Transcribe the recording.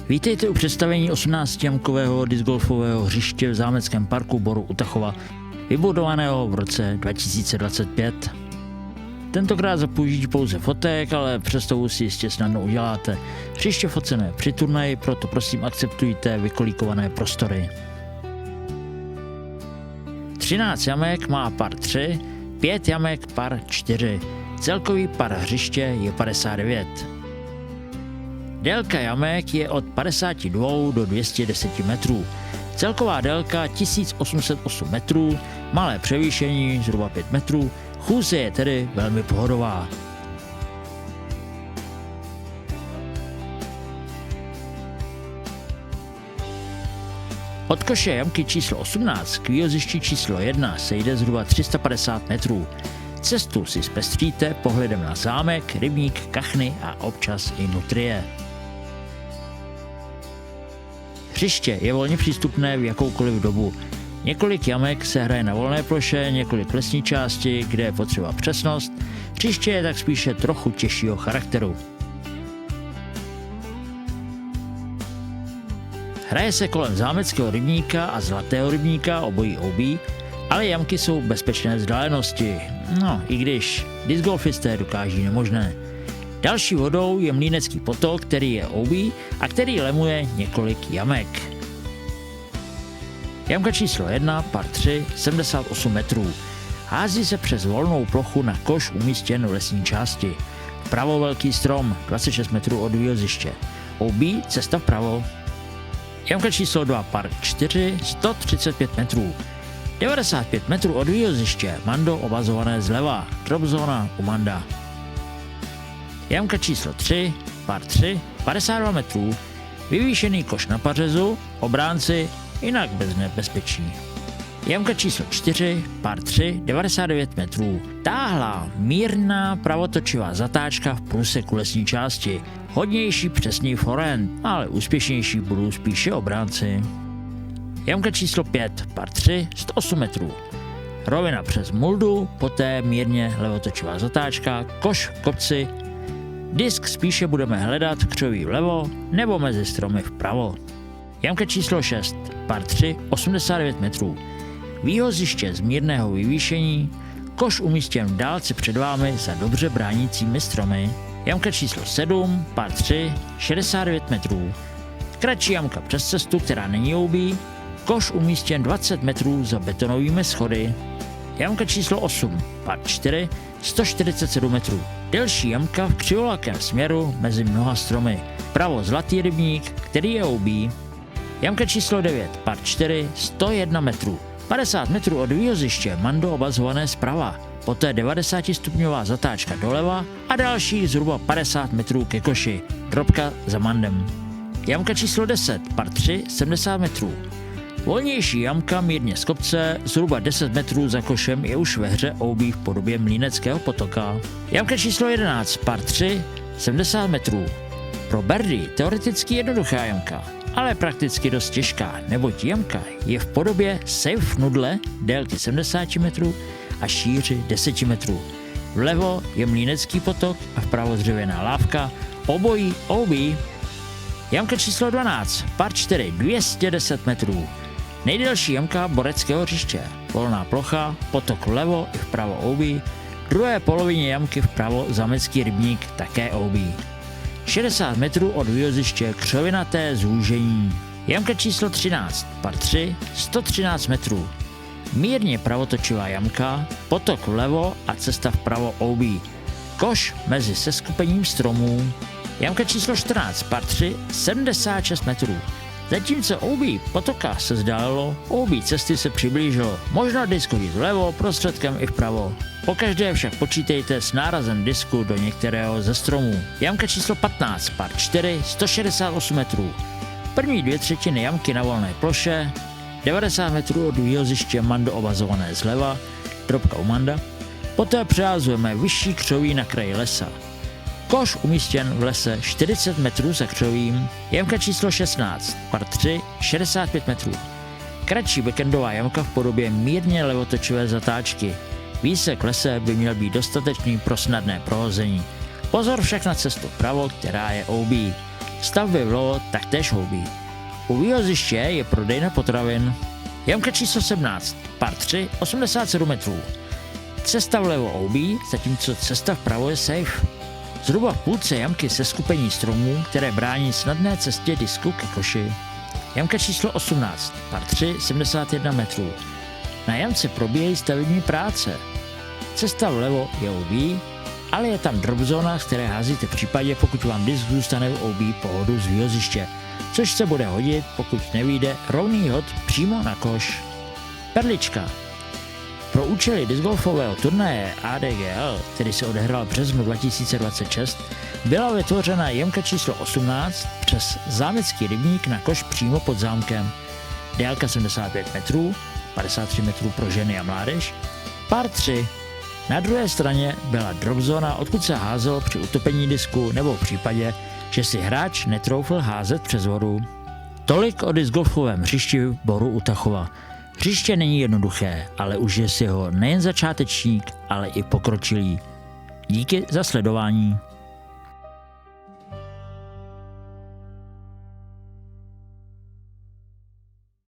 Vítejte u představení 18-jamkového discgolfového hřiště v zámeckém parku Boru u Tachova, vybudovaného v roce 2025. Tentokrát za použití pouze fotek, ale představu si jistě snadno uděláte. Hřiště focené při turnaji, proto prosím akceptujte vykolíkované prostory. 13 jamek má par 3, 5 jamek par 4. Celkový par hřiště je 59. Délka jamek je od 52 do 210 metrů. Celková délka 1808 metrů, malé převýšení zhruba 5 metrů, chůze je tedy velmi pohodová. Od koše jamky číslo 18 k výhozišti číslo 1 se jde zhruba 350 metrů. Cestu si zpestříte pohledem na zámek, rybník, kachny a občas i nutrie. Hřiště je volně přístupné v jakoukoliv dobu. Několik jamek se hraje na volné ploše, několik lesní části, kde je potřeba přesnost. Hřiště je tak spíše trochu těžšího charakteru. Hraje se kolem zámeckého rybníka a zlatého rybníka, obojí OB, ale jamky jsou bezpečné vzdálenosti. No, i když discgolfisté dokáží nemožné. Další vodou je Mlýnecký potok, který je OB a který lemuje několik jamek. Jamka číslo 1, par 3, 78 metrů. Hází se přes volnou plochu na koš umístěn v lesní části. Vpravo velký strom, 26 metrů od výhoziště. OB, cesta vpravo. Jamka číslo 2, par 4, 135 metrů. 95 metrů od výhoziště, mando obazované zleva, drop zóna u manda. Jamka číslo 3, par 3, 52 metrů, vyvýšený koš na pařezu, obránci, jinak bez nebezpečí. Jamka číslo 4, par 3, 99 metrů, táhlá, mírná pravotočivá zatáčka v průseku lesní části, hodnější přesný forehand, ale úspěšnější budou spíše obránci. Jamka číslo 5, par 3, 108 metrů. Rovina přes muldu, poté mírně levotočivá zatáčka, koš v kopci. Disk spíše budeme hledat křoví vlevo nebo mezi stromy vpravo. Jamka číslo 6, par 3, 89 metrů. Výhoziště z mírného vyvýšení, koš umístěn v dálce před vámi za dobře bránícími stromy. Jamka číslo 7, par 3, 69 metrů. Kratší jamka přes cestu, která není OB, koš umístěn 20 metrů za betonovými schody. Jamka číslo 8, par 4, 147 metrů. Delší jamka v křivolakém směru mezi mnoha stromy. Vpravo zlatý rybník, který je OB. Jamka číslo 9, par 4, 101 metrů. 50 metrů od výhoziště, mando obazované zprava. Poté 90 stupňová zatáčka doleva a další zhruba 50 metrů ke koši. Dropka za mandem. Jamka číslo 10, par 3, 70 metrů. Volnější jamka mírně z kopce, zhruba 10 metrů za košem je už ve hře OB v podobě Mlýneckého potoka. Jamka číslo 11, par 3, 70 metrů. Pro birdie teoreticky jednoduchá jamka, ale prakticky dost těžká, neboť jamka je v podobě safe nudle délky 70 metrů a šíři 10 metrů. Vlevo je Mlýnecký potok a vpravo dřevěná lávka, obojí OB. Jamka číslo 12, par 4, 210 metrů. Nejdelší jamka boreckého hřiště, volná plocha, potok vlevo i vpravo OB, druhé polovině jamky vpravo zámecký rybník, také OB. 60 metrů od výhoziště křovinaté zúžení. Jamka číslo 13, par 3, 113 metrů. Mírně pravotočivá jamka, potok vlevo a cesta vpravo OB. Koš mezi seskupením stromů. Jamka číslo 14, par 3, 76 metrů. Zatímco OB potoka se zdálilo, OB cesty se přiblížilo. Možno disk hodit vlevo, prostředkem i vpravo. Pokaždé však počítejte s nárazem disku do některého ze stromů. Jamka číslo 15, par 4, 168 metrů. První 2/3 jamky na volné ploše, 90 metrů od výhoziště mando obazované zleva, dropka u manda. Poté přeházujeme vyšší křoví na kraji lesa. Koš umístěn v lese 40 metrů za křovím. Jamka číslo 16, par 3, 65 metrů. Kratší backendová jamka v podobě mírně levotočivé zatáčky. Výsek v lese by měl být dostatečný pro snadné prohození. Pozor však na cestu vpravo, která je OB. Stavby vlevo taktéž houbí. U výhoziště je prodejna potravin. Jamka číslo 17, par 3, 87 metrů. Cesta vlevo houbí, zatímco cesta vpravo je safe. Zhruba v půlce jamky se skupení stromů, které brání snadné cestě disku ke koši. Jamka číslo 18, par 3, 71 metrů. Na jamce probíhají stavební práce. Cesta vlevo je OB, ale je tam drop zóna, z které házíte v případě, pokud vám disk zůstane v OB po hodu z výhoziště, což se bude hodit, pokud nevyjde rovný hod přímo na koš. Perlička. Pro účely discgolfového turnaje ADGL, který se odehrál v březnu 2026, byla vytvořena jamka číslo 18 přes zámecký rybník na koš přímo pod zámkem. Délka 75 metrů, 53 metrů pro ženy a mládež. Par 3. Na druhé straně byla drop zóna, odkud se házelo při utopení disku nebo v případě, že si hráč netroufl házet přes vodu. Tolik o discgolfovém hřišti v Boru u Tachova. Hřiště není jednoduché, ale užije si ho nejen začátečník, ale i pokročilý. Díky za sledování.